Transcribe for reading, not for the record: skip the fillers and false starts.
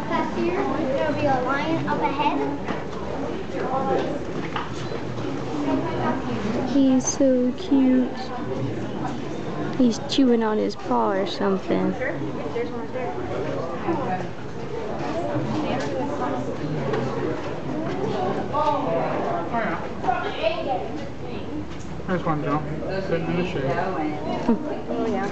Past here, there'll be a lion up ahead. He's so cute. He's chewing on his paw or something. There's one there. There's one, Joe. Sitting in the shade. Oh yeah.